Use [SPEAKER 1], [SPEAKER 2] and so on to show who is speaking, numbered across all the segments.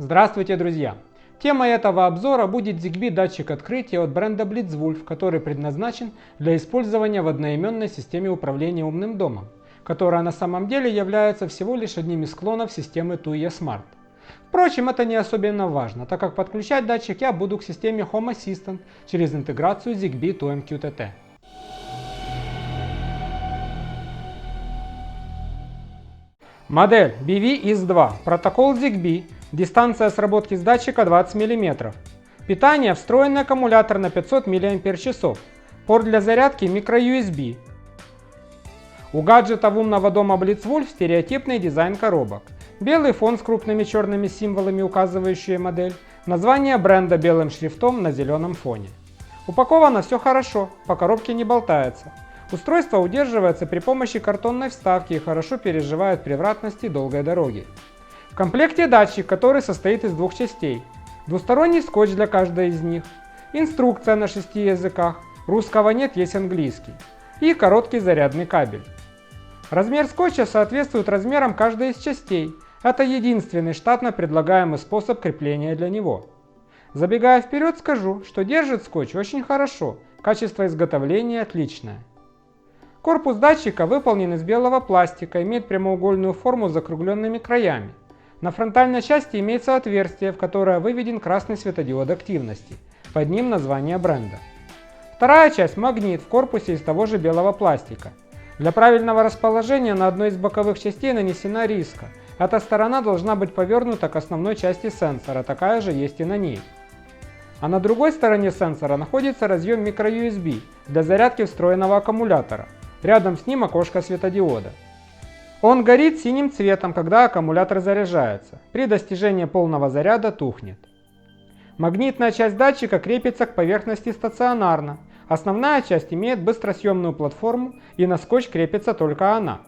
[SPEAKER 1] Здравствуйте, друзья! Тема этого обзора будет ZigBee датчик открытия от бренда Blitzwolf, который предназначен для использования в одноименной системе управления умным домом, которая на самом деле является всего лишь одним из клонов системы Tuya Smart. Впрочем, это не особенно важно, так как подключать датчик я буду к системе Home Assistant через интеграцию ZigBee to MQTT. Модель BV-IS2, протокол ZigBee, дистанция сработки с датчика 20 мм. Питание — встроенный аккумулятор на 500 мАч. Порт для зарядки microUSB. У гаджетов умного дома Blitzwolf стереотипный дизайн коробок. Белый фон с крупными черными символами, указывающие модель. Название бренда белым шрифтом на зеленом фоне. Упаковано все хорошо, по коробке не болтается. Устройство удерживается при помощи картонной вставки и хорошо переживает превратности долгой дороги. В комплекте датчик, который состоит из двух частей. Двусторонний скотч для каждой из них. Инструкция на 6 языках. Русского нет, есть английский. И короткий зарядный кабель. Размер скотча соответствует размерам каждой из частей. Это единственный штатно предлагаемый способ крепления для него. Забегая вперед, скажу, что держит скотч очень хорошо. Качество изготовления отличное. Корпус датчика выполнен из белого пластика, имеет прямоугольную форму с закругленными краями. На фронтальной части имеется отверстие, в которое выведен красный светодиод активности. Под ним название бренда. Вторая часть — магнит в корпусе из того же белого пластика. Для правильного расположения на одной из боковых частей нанесена риска. Эта сторона должна быть повернута к основной части сенсора, такая же есть и на ней. А на другой стороне сенсора находится разъем microUSB для зарядки встроенного аккумулятора. Рядом с ним окошко светодиода. Он горит синим цветом, когда аккумулятор заряжается. При достижении полного заряда тухнет. Магнитная часть датчика крепится к поверхности стационарно. Основная часть имеет быстросъемную платформу, и на скотч крепится только она.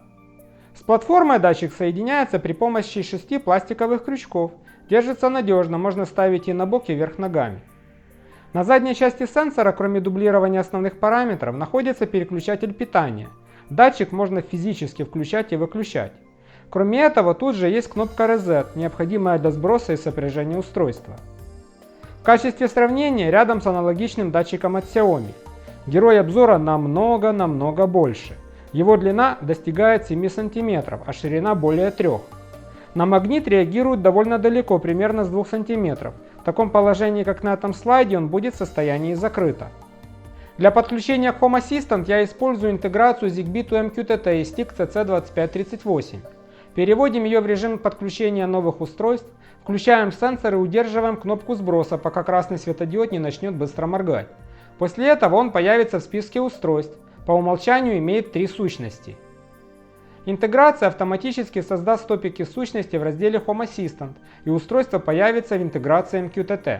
[SPEAKER 1] С платформой датчик соединяется при помощи 6 пластиковых крючков. Держится надежно, можно ставить и на бок, и вверх ногами. На задней части сенсора, кроме дублирования основных параметров, находится переключатель питания. Датчик можно физически включать и выключать. Кроме этого, тут же есть кнопка Reset, необходимая для сброса и сопряжения устройства. В качестве сравнения, рядом с аналогичным датчиком от Xiaomi. Герой обзора намного больше. Его длина достигает 7 см, а ширина более 3 см. На магнит реагирует довольно далеко, примерно с 2 см. В таком положении, как на этом слайде, он будет в состоянии закрыто. Для подключения к Home Assistant я использую интеграцию ZigBee to MQTT и стик CC2538. Переводим ее в режим подключения новых устройств, включаем сенсор и удерживаем кнопку сброса, пока красный светодиод не начнет быстро моргать. После этого он появится в списке устройств. По умолчанию имеет 3 сущности. Интеграция автоматически создаст топики сущности в разделе Home Assistant, и устройство появится в интеграции MQTT.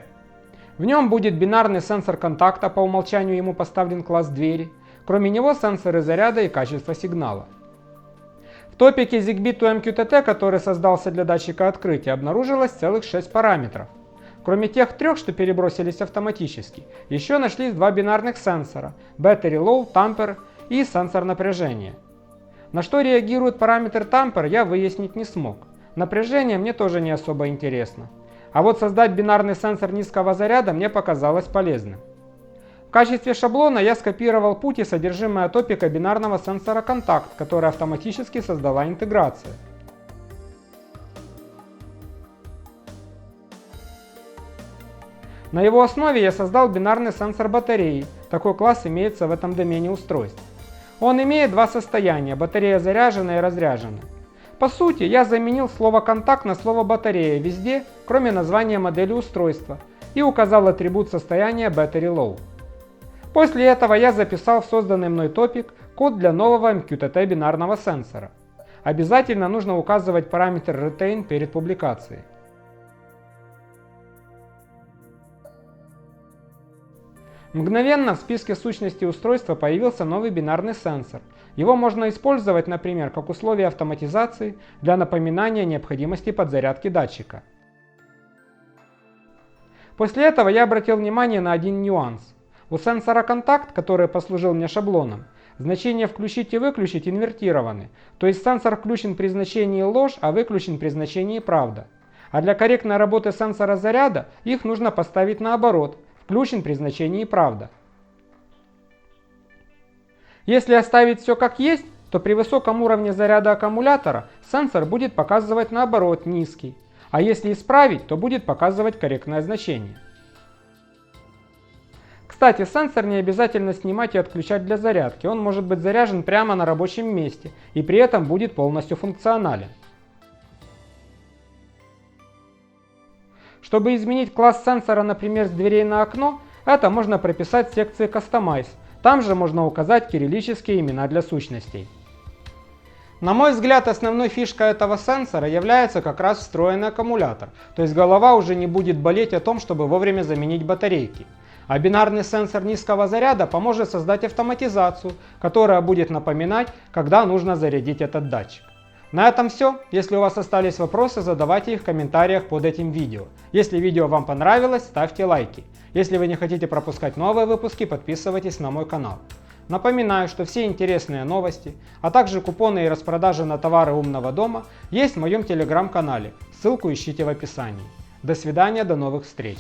[SPEAKER 1] В нем будет бинарный сенсор контакта, по умолчанию ему поставлен класс двери. Кроме него сенсоры заряда и качества сигнала. В топике ZigBee to MQTT, который создался для датчика открытия, обнаружилось целых 6 параметров. Кроме тех 3, что перебросились автоматически, еще нашлись 2 бинарных сенсора – Battery Low, Tamper и сенсор напряжения. На что реагирует параметр Tamper, я выяснить не смог. Напряжение мне тоже не особо интересно. А вот создать бинарный сенсор низкого заряда мне показалось полезным. В качестве шаблона я скопировал путь и содержимое топика бинарного сенсора контакт, который автоматически создала интеграция. На его основе я создал бинарный сенсор батареи. Такой класс имеется в этом домене устройств. Он имеет 2 состояния – батарея заряжена и разряжена. По сути, я заменил слово «контакт» на слово «батарея» везде, кроме названия модели устройства, и указал атрибут состояния Battery Low. После этого я записал в созданный мной топик код для нового MQTT бинарного сенсора. Обязательно нужно указывать параметр Retain перед публикацией. Мгновенно в списке сущностей устройства появился новый бинарный сенсор. Его можно использовать, например, как условие автоматизации для напоминания о необходимости подзарядки датчика. После этого я обратил внимание на один нюанс. У сенсора контакт, который послужил мне шаблоном, значения включить и выключить инвертированы, то есть сенсор включен при значении ложь, а выключен при значении правда. А для корректной работы сенсора заряда их нужно поставить наоборот, включен при значении «правда». Если оставить все как есть, то при высоком уровне заряда аккумулятора сенсор будет показывать наоборот низкий, а если исправить, то будет показывать корректное значение. Кстати, сенсор не обязательно снимать и отключать для зарядки, он может быть заряжен прямо на рабочем месте и при этом будет полностью функционален. Чтобы изменить класс сенсора, например, с дверей на окно, это можно прописать в секции Customize. Там же можно указать кириллические имена для сущностей. На мой взгляд, основной фишкой этого сенсора является как раз встроенный аккумулятор, то есть голова уже не будет болеть о том, чтобы вовремя заменить батарейки. А бинарный сенсор низкого заряда поможет создать автоматизацию, которая будет напоминать, когда нужно зарядить этот датчик. На этом все. Если у вас остались вопросы, задавайте их в комментариях под этим видео. Если видео вам понравилось, ставьте лайки. Если вы не хотите пропускать новые выпуски, подписывайтесь на мой канал. Напоминаю, что все интересные новости, а также купоны и распродажи на товары умного дома есть в моем телеграм-канале. Ссылку ищите в описании. До свидания, до новых встреч!